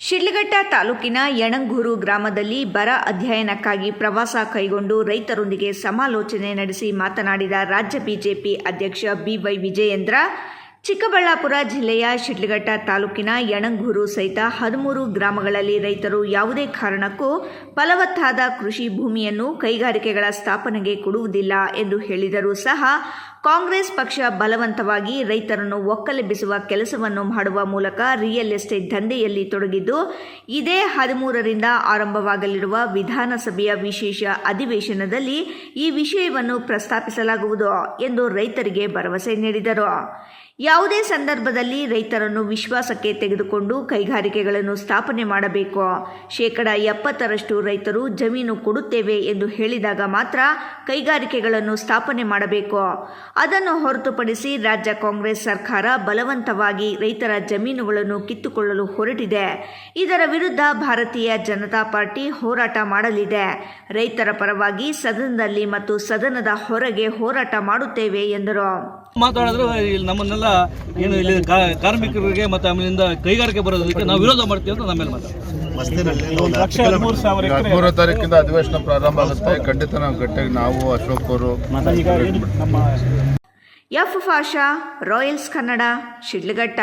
ಶಿಡ್ಲಘಟ್ಟ ತಾಲೂಕಿನ ಯಣಂಗೂರು ಗ್ರಾಮದಲ್ಲಿ ಬರ ಅಧ್ಯಯನಕ್ಕಾಗಿ ಪ್ರವಾಸ ಕೈಗೊಂಡು ರೈತರೊಂದಿಗೆ ಸಮಾಲೋಚನೆ ನಡೆಸಿ ಮಾತನಾಡಿದ ರಾಜ್ಯ ಬಿಜೆಪಿ ಅಧ್ಯಕ್ಷ ಬಿವೈ ವಿಜಯೇಂದ್ರ, ಚಿಕ್ಕಬಳ್ಳಾಪುರ ಜಿಲ್ಲೆಯ ಶಿಡ್ಲಘಟ್ಟ ತಾಲೂಕಿನ ಯಣಂಗೂರು ಸಹಿತ 13 ಗ್ರಾಮಗಳಲ್ಲಿ ರೈತರು ಯಾವುದೇ ಕಾರಣಕ್ಕೂ ಫಲವತ್ತಾದ ಕೃಷಿ ಭೂಮಿಯನ್ನು ಕೈಗಾರಿಕೆಗಳ ಸ್ಥಾಪನೆಗೆ ಕೊಡುವುದಿಲ್ಲ ಎಂದು ಹೇಳಿದರೂ ಸಹ ಕಾಂಗ್ರೆಸ್ ಪಕ್ಷ ಬಲವಂತವಾಗಿ ರೈತರನ್ನು ಒಕ್ಕಲೆಬ್ಬಿಸುವ ಕೆಲಸವನ್ನು ಮಾಡುವ ಮೂಲಕ ರಿಯಲ್ ಎಸ್ಟೇಟ್ ದಂಧೆಯಲ್ಲಿ ತೊಡಗಿದ್ದು, ಇದೇ 13ರಿಂದ ಆರಂಭವಾಗಲಿರುವ ವಿಧಾನಸಭೆಯ ವಿಶೇಷ ಅಧಿವೇಶನದಲ್ಲಿ ಈ ವಿಷಯವನ್ನು ಪ್ರಸ್ತಾಪಿಸಲಾಗುವುದು ಎಂದು ರೈತರಿಗೆ ಭರವಸೆ ನೀಡಿದರು. ಯಾವುದೇ ಸಂದರ್ಭದಲ್ಲಿ ರೈತರನ್ನು ವಿಶ್ವಾಸಕ್ಕೆ ತೆಗೆದುಕೊಂಡು ಕೈಗಾರಿಕೆಗಳನ್ನು ಸ್ಥಾಪನೆ ಮಾಡಬೇಕು. 70% ರೈತರು ಜಮೀನು ಕೊಡುತ್ತೇವೆ ಎಂದು ಹೇಳಿದಾಗ ಮಾತ್ರ ಕೈಗಾರಿಕೆಗಳನ್ನು ಸ್ಥಾಪನೆ ಮಾಡಬೇಕು. ಅದನ್ನು ಹೊರತುಪಡಿಸಿ ರಾಜ್ಯ ಕಾಂಗ್ರೆಸ್ ಸರ್ಕಾರ ಬಲವಂತವಾಗಿ ರೈತರ ಜಮೀನುಗಳನ್ನು ಕಿತ್ತುಕೊಳ್ಳಲು ಹೊರಟಿದೆ. ಇದರ ವಿರುದ್ಧ ಭಾರತೀಯ ಜನತಾ ಪಾರ್ಟಿ ಹೋರಾಟ ಮಾಡಲಿದೆ. ರೈತರ ಪರವಾಗಿ ಸದನದಲ್ಲಿ ಮತ್ತು ಸದನದ ಹೊರಗೆ ಹೋರಾಟ ಮಾಡುತ್ತೇವೆ ಎಂದರು. ಮಾತಾಡಿದ್ರು ನಮ್ಮನ್ನೆಲ್ಲ ಏನು ಇಲ್ಲಿ ಕಾರ್ಮಿಕರಿಗೆ ಮತ್ತು ಆಮೇಲಿಂದ ಕೈಗಾರಿಕೆ ಬರೋದಕ್ಕೆ ನಾವು ವಿರೋಧ ಮಾಡ್ತೀವಿ ಅಂತ ನಮ್ಮ ಮೇಲೆ ಮಾತಾಡ್ತೀವಿ. 13 ತಾರೀಕಿಂದ ಅಧಿವೇಶನ ಪ್ರಾರಂಭ ಆಗುತ್ತೆ. ಖಂಡಿತ ನಾವು ಗಟ್ಟಿಯಾಗಿ ನಾವು ಅಶೋಕ್ ಅವರು ಎಫ್ ಫಾಷಾ, ರಾಯಲ್ಸ್ ಕನ್ನಡ, ಶಿಡ್ಲಘಟ್ಟ.